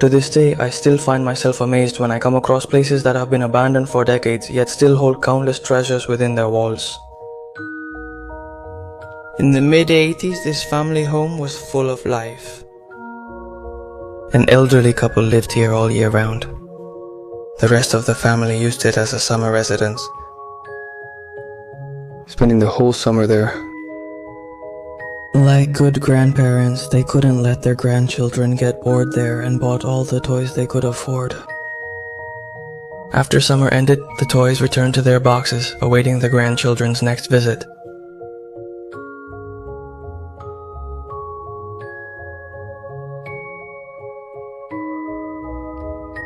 To this day, I still find myself amazed when I come across places that have been abandoned for decades yet still hold countless treasures within their walls. In the mid-80s, this family home was full of life. An elderly couple lived here all year round. The rest of the family used it as a summer residence, spending the whole summer there. Like good grandparents, they couldn't let their grandchildren get bored there and bought all the toys they could afford. After summer ended, the toys returned to their boxes, awaiting the grandchildren's next visit.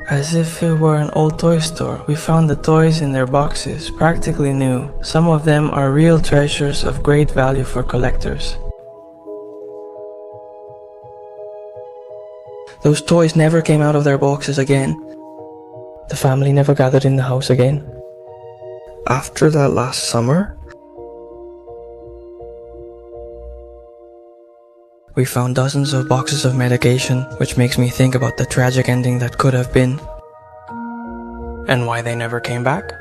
As if it were an old toy store, we found the toys in their boxes, practically new. Some of them are real treasures of great value for collectors. Those toys never came out of their boxes again. The family never gathered in the house again. After that last summer, we found dozens of boxes of medication, which makes me think about the tragic ending that could have been, and why they never came back.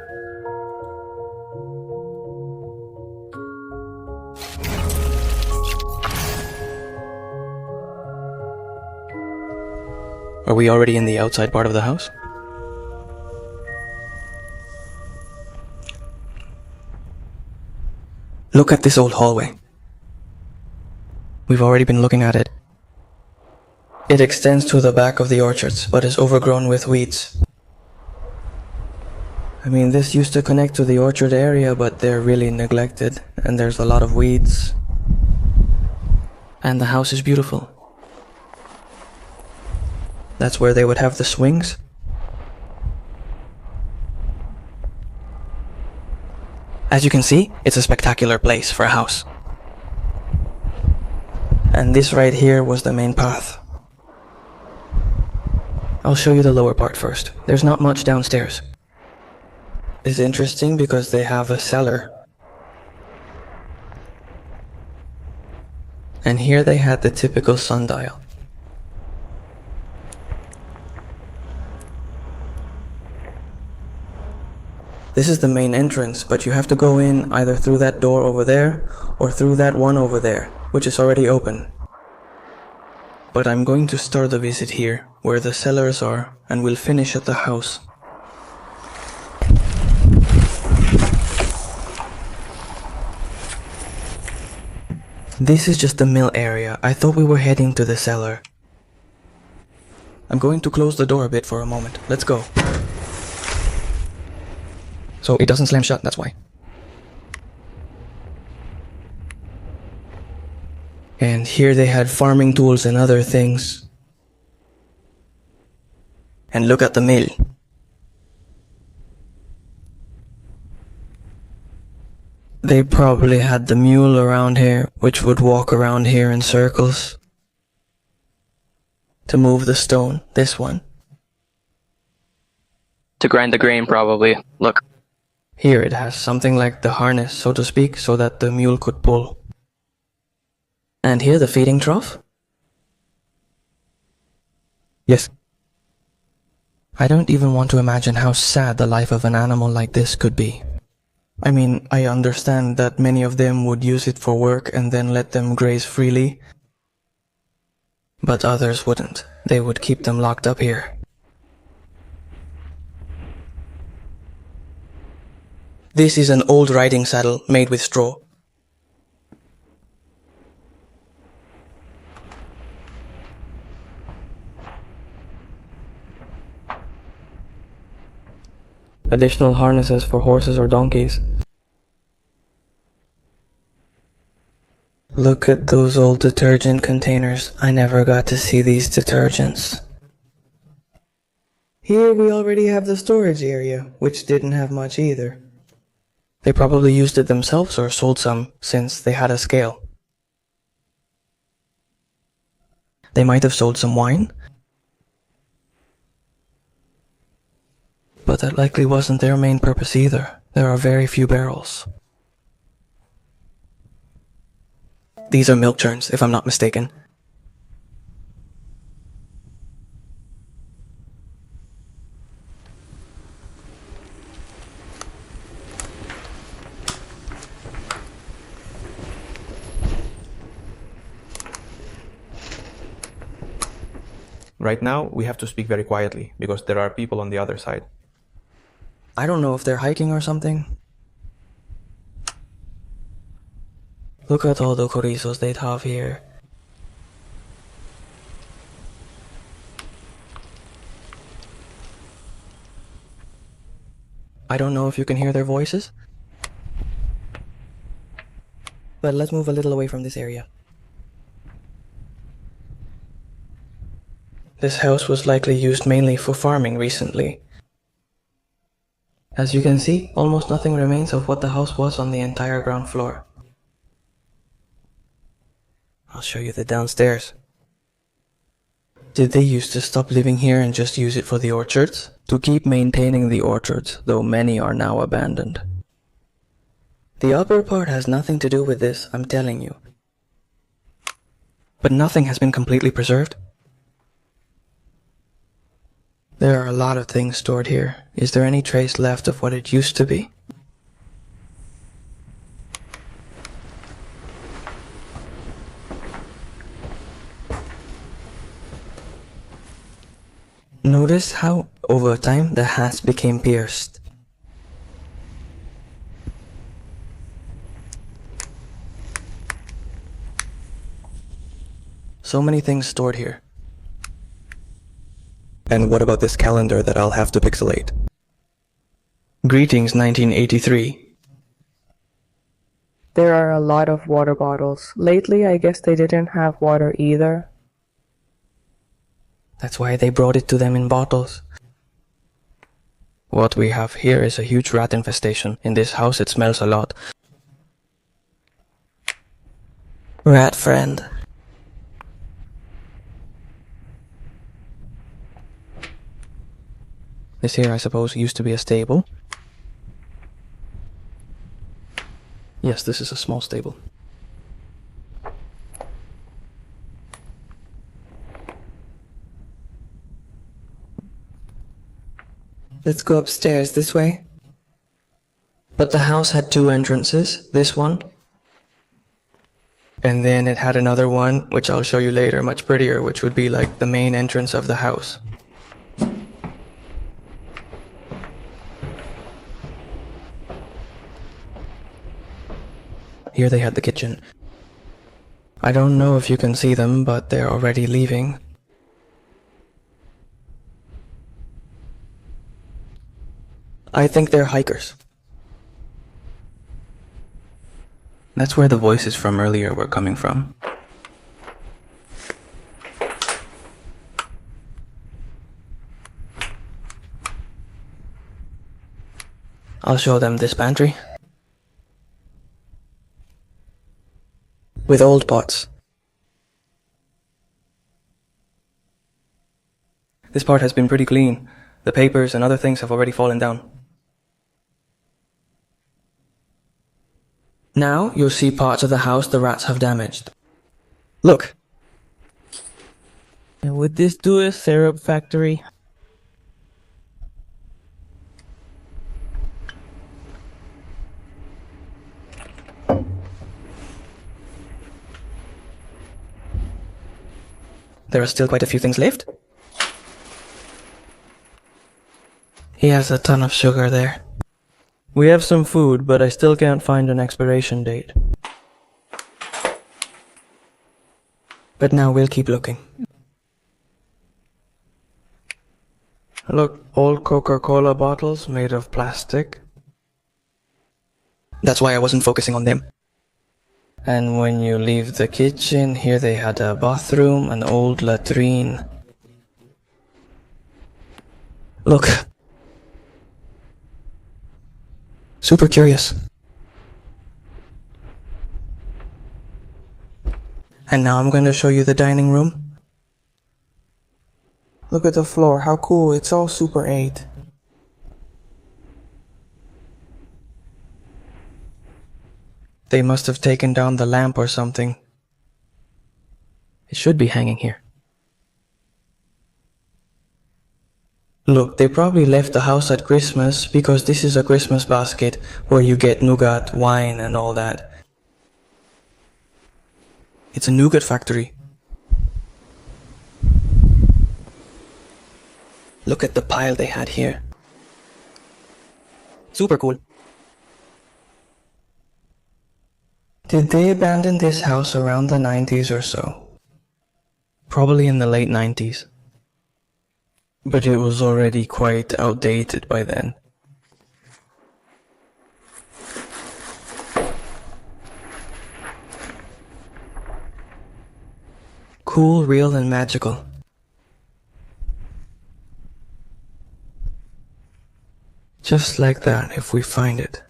Are we already in the outside part of the house? Look at this old hallway. We've already been looking at it. It extends to the back of the orchards, but is overgrown with weeds. I mean, this used to connect to the orchard area, but they're really neglected, and there's a lot of weeds. And the house is beautiful. That's where they would have the swings. As you can see, it's a spectacular place for a house. And this right here was the main path. I'll show you the lower part first. There's not much downstairs. It's interesting because they have a cellar. And here they had the typical sundial. This is the main entrance, but you have to go in either through that door over there or through that one over there, which is already open. But I'm going to start the visit here, where the cellars are, and we'll finish at the house. This is just the mill area. I thought we were heading to the cellar. I'm going to close the door a bit for a moment. Let's go. So it doesn't slam shut, that's why. And here they had farming tools and other things. And look at the mill. They probably had the mule around here, which would walk around here in circles to move the stone, this one. To grind the grain, probably. Look. Here it has something like the harness, so to speak, so that the mule could pull. And here the feeding trough? Yes. I don't even want to imagine how sad the life of an animal like this could be. I mean, I understand that many of them would use it for work and then let them graze freely. But others wouldn't. They would keep them locked up here. This is an old riding saddle made with straw. Additional harnesses for horses or donkeys. Look at those old detergent containers. I never got to see these detergents. Here we already have the storage area, which didn't have much either. They probably used it themselves or sold some, since they had a scale. They might have sold some wine, but that likely wasn't their main purpose either. There are very few barrels. These are milk churns, if I'm not mistaken. Right now, we have to speak very quietly, because there are people on the other side. I don't know if they're hiking or something. Look at all the chorizos they have here. I don't know if you can hear their voices, but let's move a little away from this area. This house was likely used mainly for farming recently. As you can see, almost nothing remains of what the house was on the entire ground floor. I'll show you the downstairs. Did they used to stop living here and just use it for the orchards? To keep maintaining the orchards, though many are now abandoned. The upper part has nothing to do with this, I'm telling you. But nothing has been completely preserved. There are a lot of things stored here. Is there any trace left of what it used to be? Notice how, over time, the hats became pierced. So many things stored here. And what about this calendar that I'll have to pixelate? Greetings, 1983. There are a lot of water bottles. Lately, I guess they didn't have water either. That's why they brought it to them in bottles. What we have here is a huge rat infestation. In this house it smells a lot. Rat friend. This here, I suppose, used to be a stable. Yes, this is a small stable. Let's go upstairs this way. But the house had two entrances, this one. And then it had another one, which I'll show you later, much prettier, which would be like the main entrance of the house. Here they had the kitchen. I don't know if you can see them, but they're already leaving. I think they're hikers. That's where the voices from earlier were coming from. I'll show them this pantry. With old pots. This part has been pretty clean. The papers and other things have already fallen down. Now you'll see parts of the house the rats have damaged. Look! Would this do a syrup factory? There are still quite a few things left. He has a ton of sugar there. We have some food, but I still can't find an expiration date. But now we'll keep looking. Look, old Coca-Cola bottles made of plastic. That's why I wasn't focusing on them. And when you leave the kitchen, here they had a bathroom, an old latrine. Look. Super curious. And now I'm going to show you the dining room. Look at the floor, how cool, it's all Super 8. They must have taken down the lamp or something. It should be hanging here. Look, they probably left the house at Christmas because this is a Christmas basket where you get nougat, wine and all that. It's a nougat factory. Look at the pile they had here. Super cool. Did they abandon this house around the 90s or so? Probably in the late 90s. But it was already quite outdated by then. Cool, real, and magical. Just like that, if we find it.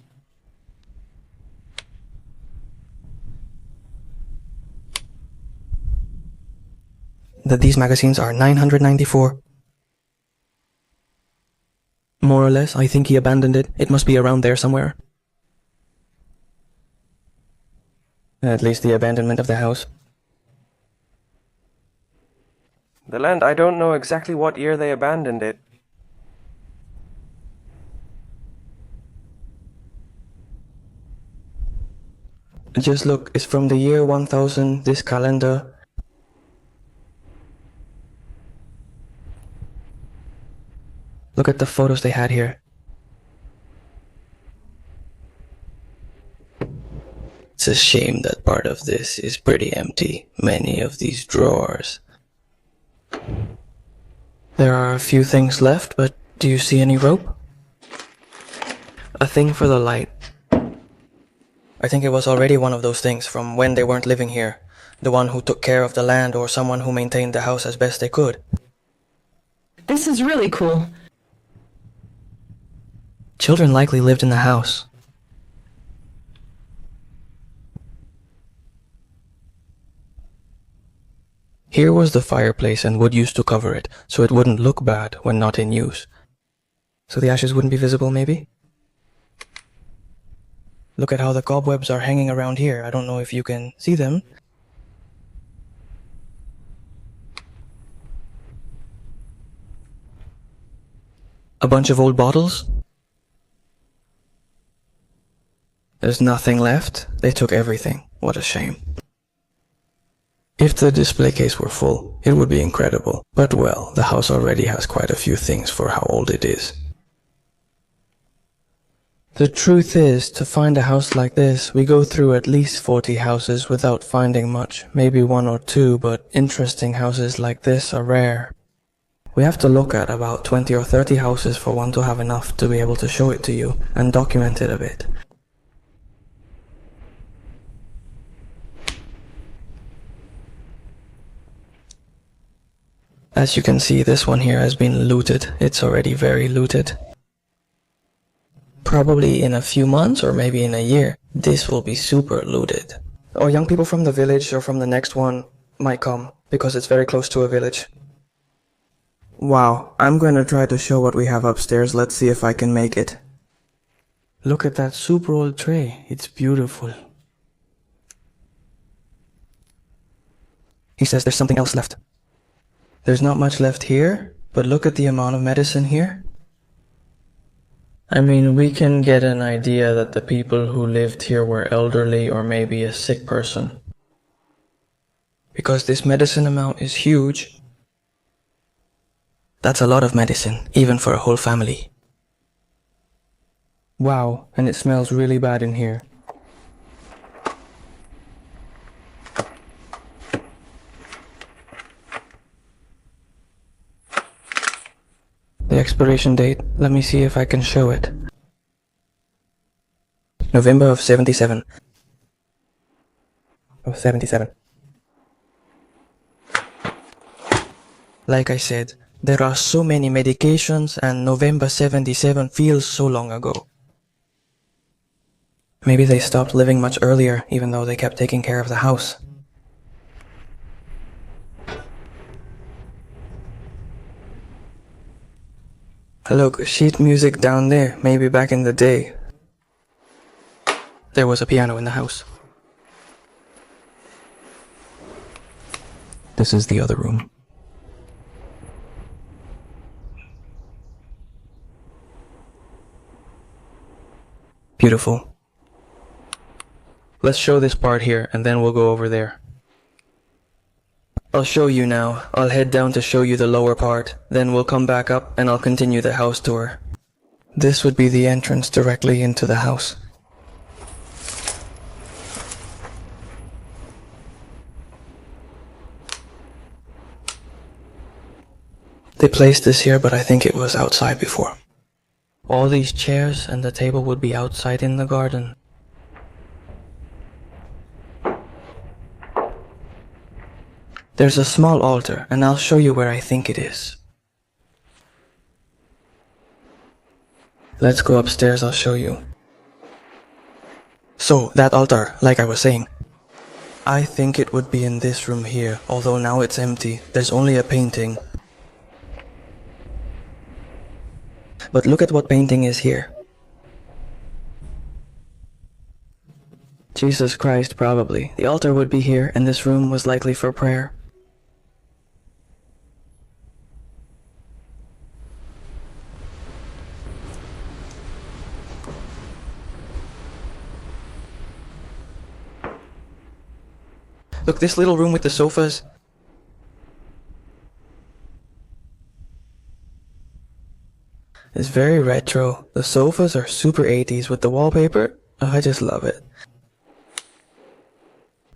That these magazines are 994. More or less, I think he abandoned it. It must be around there somewhere. At least the abandonment of the house. The land, I don't know exactly what year they abandoned it. Just look, it's from the year 1000, this calendar. Look at the photos they had here. It's a shame that part of this is pretty empty. Many of these drawers. There are a few things left, but do you see any rope? A thing for the light. I think it was already one of those things from when they weren't living here. The one who took care of the land or someone who maintained the house as best they could. This is really cool. Children likely lived in the house. Here was the fireplace and wood used to cover it, so it wouldn't look bad when not in use. So the ashes wouldn't be visible, maybe? Look at how the cobwebs are hanging around here. I don't know if you can see them. A bunch of old bottles. There's nothing left. They took everything. What a shame. If the display case were full, it would be incredible. But well, the house already has quite a few things for how old it is. The truth is, to find a house like this, we go through at least 40 houses without finding much. Maybe one or two, but interesting houses like this are rare. We have to look at about 20 or 30 houses for one to have enough to be able to show it to you and document it a bit. As you can see, this one here has been looted. It's already very looted. Probably in a few months or maybe in a year, this will be super looted. Or young people from the village or from the next one might come, because it's very close to a village. Wow, I'm going to try to show what we have upstairs. Let's see if I can make it. Look at that super old tray. It's beautiful. He says there's something else left. There's not much left here, but look at the amount of medicine here. I mean, we can get an idea that the people who lived here were elderly or maybe a sick person. Because this medicine amount is huge. That's a lot of medicine, even for a whole family. Wow, and it smells really bad in here. The expiration date, let me see if I can show it. November of 77. Of 77. Like I said, there are so many medications and November 77 feels so long ago. Maybe they stopped living much earlier, even though they kept taking care of the house. Look, sheet music down there, maybe back in the day. There was a piano in the house. This is the other room. Beautiful. Let's show this part here, and then we'll go over there. I'll show you now. I'll head down to show you the lower part. Then we'll come back up and I'll continue the house tour. This would be the entrance directly into the house. They placed this here, but I think it was outside before. All these chairs and the table would be outside in the garden. There's a small altar, and I'll show you where I think it is. Let's go upstairs, I'll show you. So, that altar, like I was saying. I think it would be in this room here, although now it's empty. There's only a painting. But look at what painting is here. Jesus Christ, probably. The altar would be here, and this room was likely for prayer. Look, this little room with the sofas. It's very retro. The sofas are super 80s with the wallpaper. Oh, I just love it.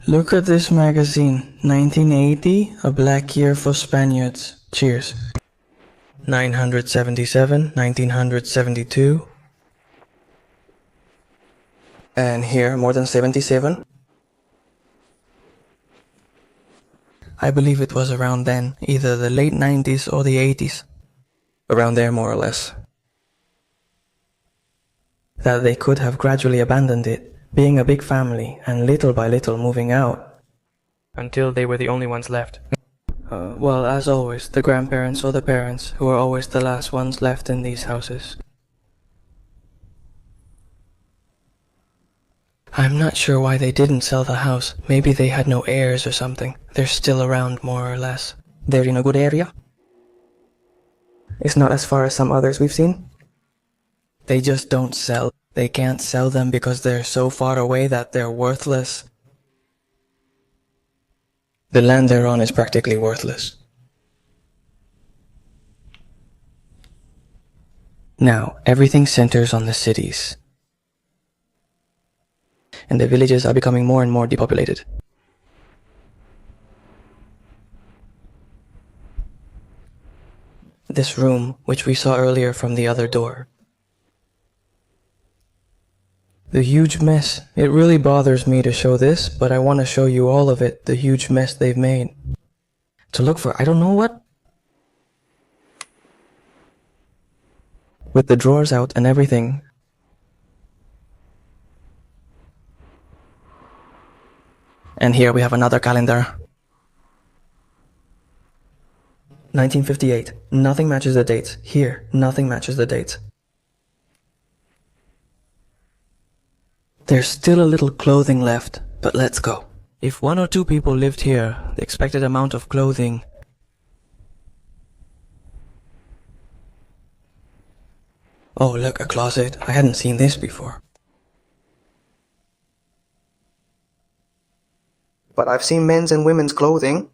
Look at this magazine. 1980, a black year for Spaniards. Cheers. 977, 1972. And here, more than 77. I believe it was around then, either the late 90s or the 80s. Around there, more or less. That they could have gradually abandoned it, being a big family, and little by little moving out. Until they were the only ones left. Well, as always, the grandparents or the parents, who are always the last ones left in these houses. I'm not sure why they didn't sell the house. Maybe they had no heirs or something. They're still around, more or less. They're in a good area. It's not as far as some others we've seen. They just don't sell. They can't sell them because they're so far away that they're worthless. The land they're on is practically worthless. Now, everything centers on the cities. And the villages are becoming more and more depopulated. This room, which we saw earlier from the other door. The huge mess. It really bothers me to show this, but I want to show you all of it, the huge mess they've made. To look for, I don't know what? With the drawers out and everything. And here we have another calendar. 1958. Nothing matches the dates. Here, nothing matches the dates. There's still a little clothing left, but let's go. If 1 or 2 people lived here, the expected amount of clothing. Oh, look, a closet. I hadn't seen this before. But I've seen men's and women's clothing.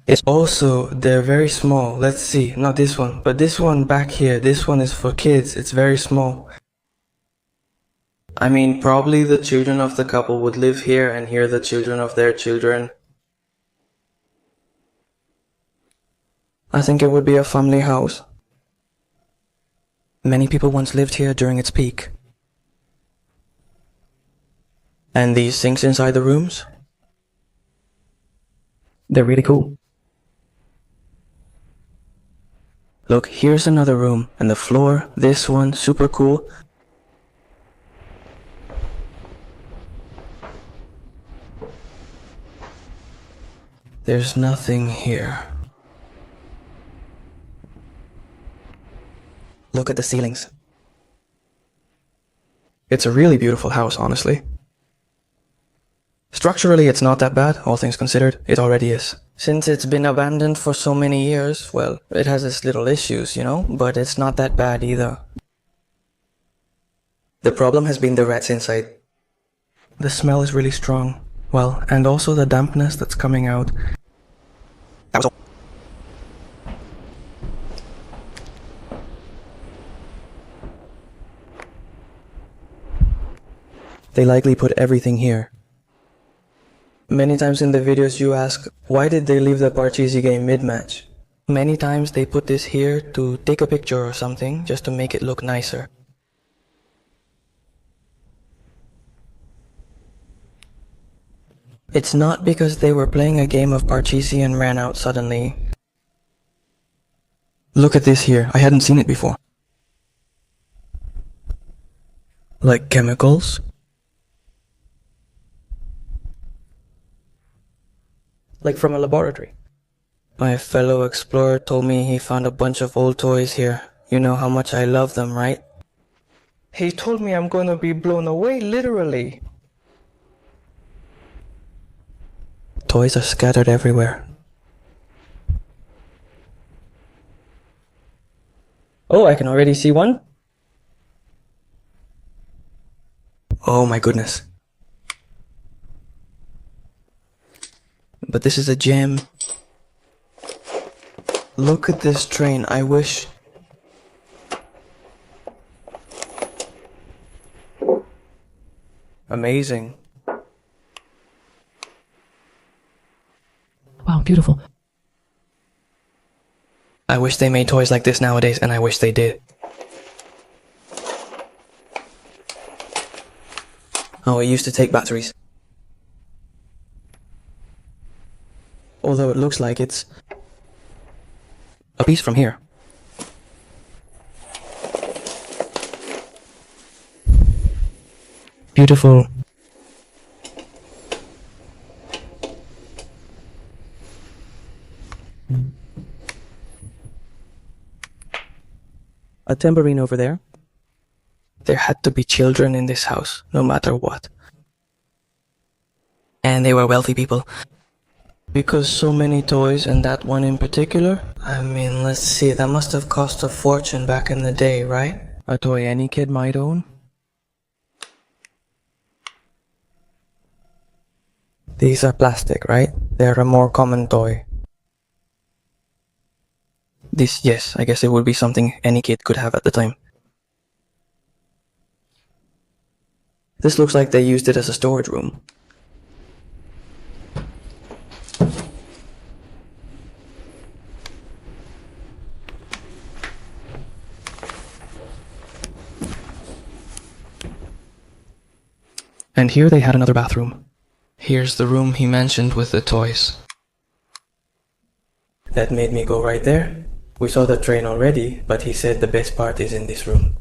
It's also, they're very small. Let's see, not this one, but this one back here, this one is for kids. It's very small. I mean, probably the children of the couple would live here and here the children of their children. I think it would be a family house. Many people once lived here during its peak. And these sinks inside the rooms? They're really cool. Look, here's another room, and the floor, this one, super cool. There's nothing here. Look at the ceilings. It's a really beautiful house, honestly. Structurally, it's not that bad, all things considered. It already is. Since it's been abandoned for so many years, well, it has its little issues, you know, but it's not that bad either. The problem has been the rats inside. The smell is really strong. Well, and also the dampness that's coming out. That was all. They likely put everything here. Many times in the videos you ask, why did they leave the Parcheesi game mid-match? Many times they put this here to take a picture or something, just to make it look nicer. It's not because they were playing a game of Parcheesi and ran out suddenly. Look at this here, I hadn't seen it before. Like chemicals? Like from a laboratory. My fellow explorer told me he found a bunch of old toys here. You know how much I love them, right? He told me I'm gonna be blown away, literally. Toys are scattered everywhere. Oh, I can already see one. Oh my goodness. But this is a gem. Look at this train, I wish... Amazing. Wow, beautiful. I wish they made toys like this nowadays, and I wish they did. Oh, it used to take batteries. Although it looks like it's a piece from here. Beautiful. A tambourine over there. There had to be children in this house, no matter what. And they were wealthy people. Because so many toys, and that one in particular, I mean, let's see, that must have cost a fortune back in the day, right? A toy any kid might own. These are plastic, right? They're a more common toy. This, yes, I guess it would be something any kid could have at the time. This looks like they used it as a storage room. And here they had another bathroom. Here's the room he mentioned with the toys. That made me go right there. We saw the train already, but he said the best part is in this room.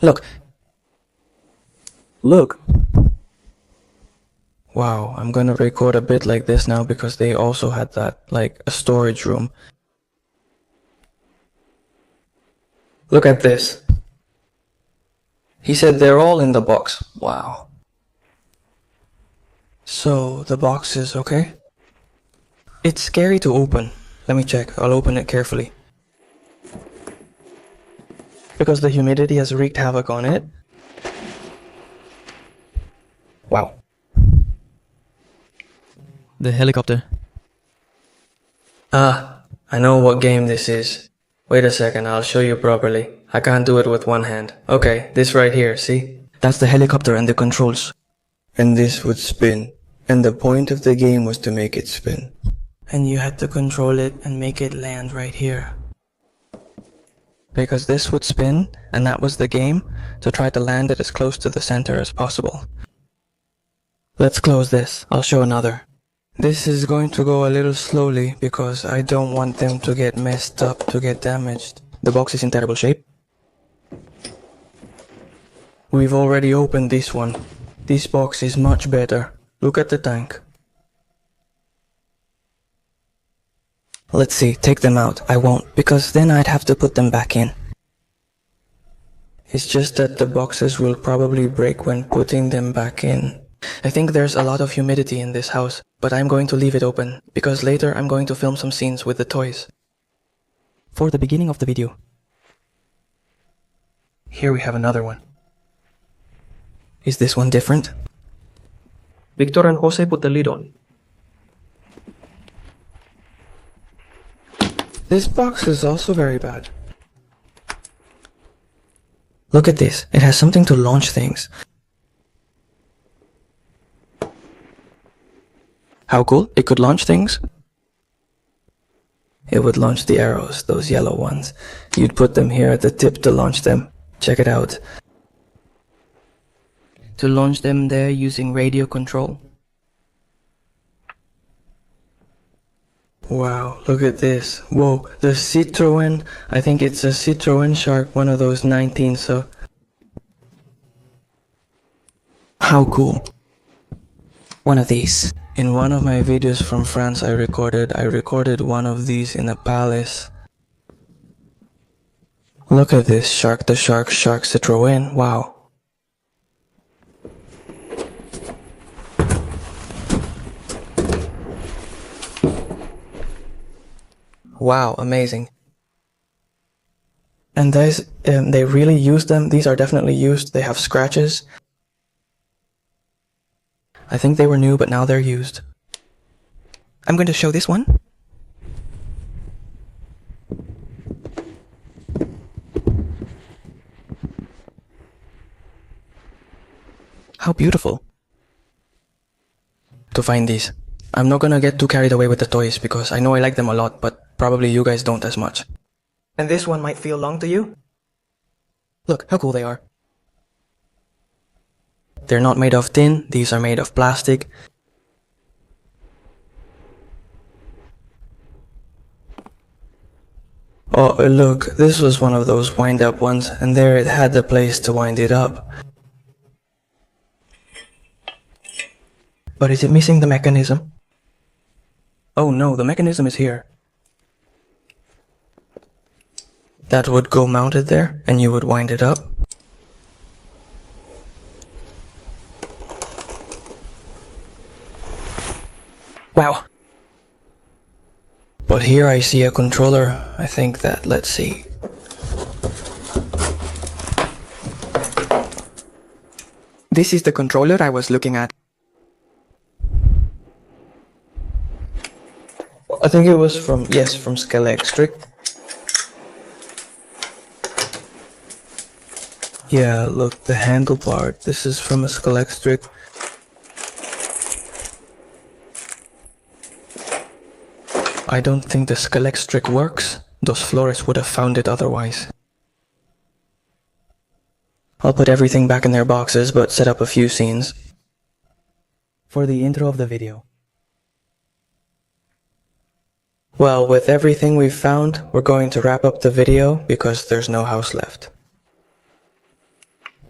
Look! Look! Wow, I'm gonna record a bit like this now because they also had that, like a storage room. Look at this. He said they're all in the box. Wow. So, the box is okay? It's scary to open. Let me check. I'll open it carefully. Because the humidity has wreaked havoc on it. Wow. The helicopter. Ah, I know what game this is. Wait a second, I'll show you properly. I can't do it with one hand. Okay, this right here, see? That's the helicopter and the controls. And this would spin. And the point of the game was to make it spin. And you had to control it and make it land right here. Because this would spin, and that was the game, to try to land it as close to the center as possible. Let's close this. I'll show another. This is going to go a little slowly because I don't want them to get messed up, to get damaged. The box is in terrible shape. We've already opened this one. This box is much better. Look at the tank. Let's see, take them out. I won't, because then I'd have to put them back in. It's just that the boxes will probably break when putting them back in. I think there's a lot of humidity in this house, but I'm going to leave it open, because later I'm going to film some scenes with the toys. For the beginning of the video. Here we have another one. Is this one different? Victor and Jose put the lid on. This box is also very bad. Look at this. It has something to launch things. How cool. It could launch things. It would launch the arrows, those yellow ones. You'd put them here at the tip to launch them. Check it out. To launch them there using radio control. Wow, look at this. Whoa, the Citroen. I think it's a Citroen Shark, one of those 19, so... How cool. One of these. In one of my videos from France I recorded one of these in a palace. Look at this, Shark the Shark Citroen. Wow. Wow, amazing. And these, they really used them. These are definitely used. They have scratches. I think they were new, but now they're used. I'm going to show this one. How beautiful. To find these. I'm not gonna get too carried away with the toys because I know I like them a lot, but probably you guys don't as much. And this one might feel long to you. Look how cool they are. They're not made of tin, these are made of plastic. Oh look, this was one of those wind up ones, and there it had the place to wind it up. But is it missing the mechanism? Oh no, the mechanism is here. That would go mounted there, and you would wind it up. Wow. But here I see a controller. I think that, let's see. This is the controller I was looking at. I think it was from, yes, from Cellar. Yeah, look, the handle part. This is from a Cellar. I don't think the Cellar works. Those florists would have found it otherwise. I'll put everything back in their boxes, but set up a few scenes for the intro of the video. Well, with everything we've found, we're going to wrap up the video because there's no house left.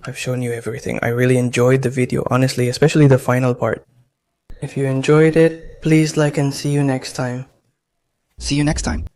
I've shown you everything. I really enjoyed the video, honestly, especially the final part. If you enjoyed it, please like and see you next time. See you next time.